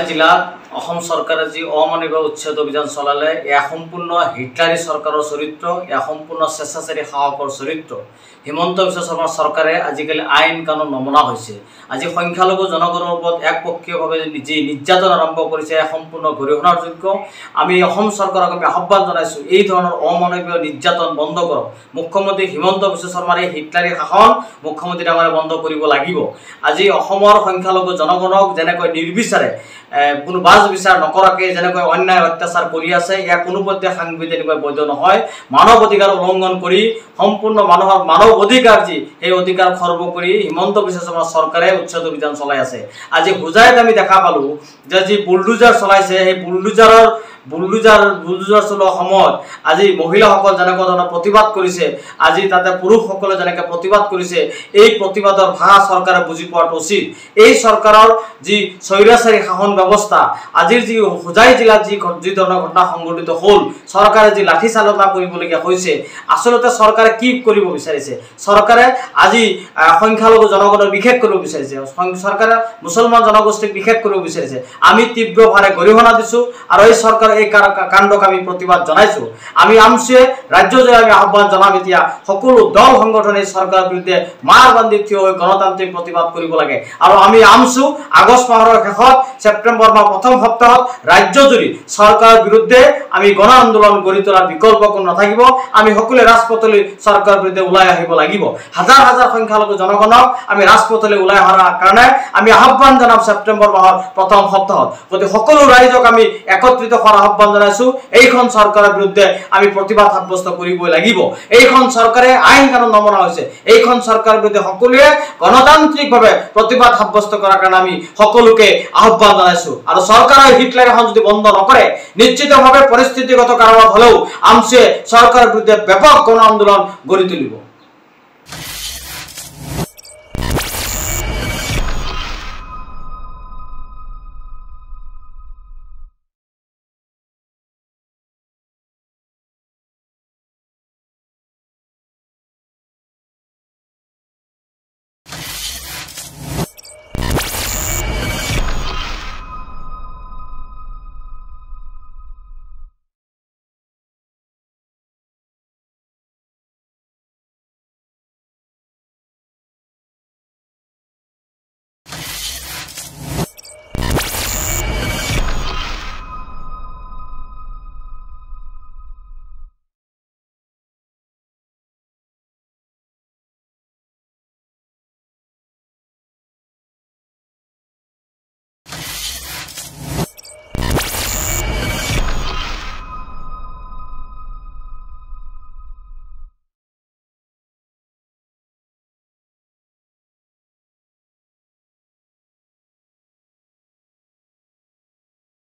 জিলাত অসম চৰকাৰে যি অমানৱীয় উচ্ছেদ অভিযান চলালে এয়া সম্পূৰ্ণ হিটলাৰী চৰকাৰৰ চৰিত্ৰ, এয়া সম্পূৰ্ণ স্বেচ্ছাচাৰী শাসকৰ চৰিত্ৰ। হিমন্ত বিশ্ব শৰ্মাৰ চৰকাৰে আজিকালি আইন কানুন নমনা হৈছে। আজি সংখ্যালঘু জনগণৰ ওপৰত একপক্ষীয়ভাৱে যি নিৰ্যাতন আৰম্ভ কৰিছে এয়া সম্পূৰ্ণ গৰিহণাৰ যোগ্য। আমি অসম চৰকাৰক আমি আহ্বান জনাইছোঁ, এই ধৰণৰ অমানৱীয় নিৰ্যাতন বন্ধ কৰক। মুখ্যমন্ত্ৰী হিমন্ত বিশ্ব শৰ্মাৰ এই হিটলাৰী শাসন মুখ্যমন্ত্ৰী ডাঙৰে বন্ধ কৰিব লাগিব। আজি অসমৰ সংখ্যালঘু জনগণক যেনেকৈ নিৰ্বিচাৰে কোনো বাজ বিচাৰ নকৰাকৈ যেনেকৈ অন্যায় অত্যাচাৰ কৰি আছে, এয়া কোনোপধ্যে সাংবিধানিকভাৱে বৈধ নহয়। মানৱ অধিকাৰ উলংঘন কৰি সম্পূৰ্ণ মানুহৰ মানৱ অধিকাৰ যি সেই অধিকাৰ খৰ্ব কৰি হিমন্ত বিশ্ব শৰ্মা চৰকাৰে উচ্ছেদ অভিযান চলাই আছে। আজি হোজাইত আমি দেখা পালোঁ যে যি বুলডোজাৰ চলাইছে, সেই বুলডোজাৰ চলোৱাৰ সময়ত আজি মহিলাসকল যেনেকুৱা ধৰণৰ প্ৰতিবাদ কৰিছে, আজি তাতে পুৰুষসকলে যেনেকৈ প্ৰতিবাদ কৰিছে, এই প্ৰতিবাদৰ ভাষা চৰকাৰে বুজি পোৱাটো উচিত। এই চৰকাৰৰ যি স্বৈৰাচাৰী শাসন ব্যৱস্থা, আজিৰ যি হোজাই জিলাত যি ধৰণৰ ঘটনা সংঘটিত হ'ল, চৰকাৰে যি লাঠি চালনা কৰিবলগীয়া হৈছে, আচলতে চৰকাৰে কি কৰিব বিচাৰিছে? চৰকাৰে আজি সংখ্যালঘু জনগণক বিশেষ কৰিব বিচাৰিছে, চৰকাৰে মুছলমান জনগোষ্ঠীক বিশেষ কৰিব বিচাৰিছে। আমি তীব্ৰভাৱে গৰিহণা দিছোঁ আৰু এই চৰকাৰৰ এই কাণ্ডক আমি প্ৰতিবাদ জনাইছোঁ। আমি আমচুৱে ৰাজ্যজুৰি আমি আহ্বান জনাম, এতিয়া সকলো দল সংগঠনে চৰকাৰৰ বিৰুদ্ধে মাৰ বান্ধি থিয় হৈ গণতান্ত্ৰিক প্ৰতিবাদ কৰিব লাগে। আৰু আমি আমচু আগষ্ট মাহৰ শেষত ছেপ্টেম্বৰ মাহ প্ৰথম সপ্তাহত ৰাজ্যজুৰি চৰকাৰৰ বিৰুদ্ধে আমি গণ আন্দোলন গঢ়ি তোলাৰ বিকল্প কোনো নাথাকিব। আমি সকলোৱে ৰাজপথলৈ চৰকাৰৰ বিৰুদ্ধে ওলাই আহিব লাগিব। হাজাৰ হাজাৰ সংখ্যালঘু জনগণক আমি ৰাজপথলৈ ওলাই অহাৰ কাৰণে আমি আহ্বান জনাম ছেপ্টেম্বৰ মাহৰ প্ৰথম সপ্তাহত। গতিকে সকলো ৰাইজক আমি একত্ৰিত হোৱাৰ আহ্বান জনাইছোঁ। এইখন চৰকাৰৰ বিৰুদ্ধে আমি প্ৰতিবাদ সাব্যস্ত কৰিবই লাগিব। এইখন চৰকাৰে আইন কানুন নমনা হৈছে, এইখন চৰকাৰৰ বিৰুদ্ধে সকলোৱে গণতান্ত্ৰিকভাৱে প্ৰতিবাদ সাব্যস্ত কৰাৰ কাৰণে আমি সকলোকে আহ্বান জনাইছোঁ। আৰু চৰকাৰৰ হিটলাৰী শাসন যদি বন্ধ নকৰে, নিশ্চিতভাৱে পৰিস্থিতিগত কাৰণত হ'লেও আমচুৱে চৰকাৰৰ বিৰুদ্ধে ব্যাপক গণ আন্দোলন গঢ়ি তুলিব।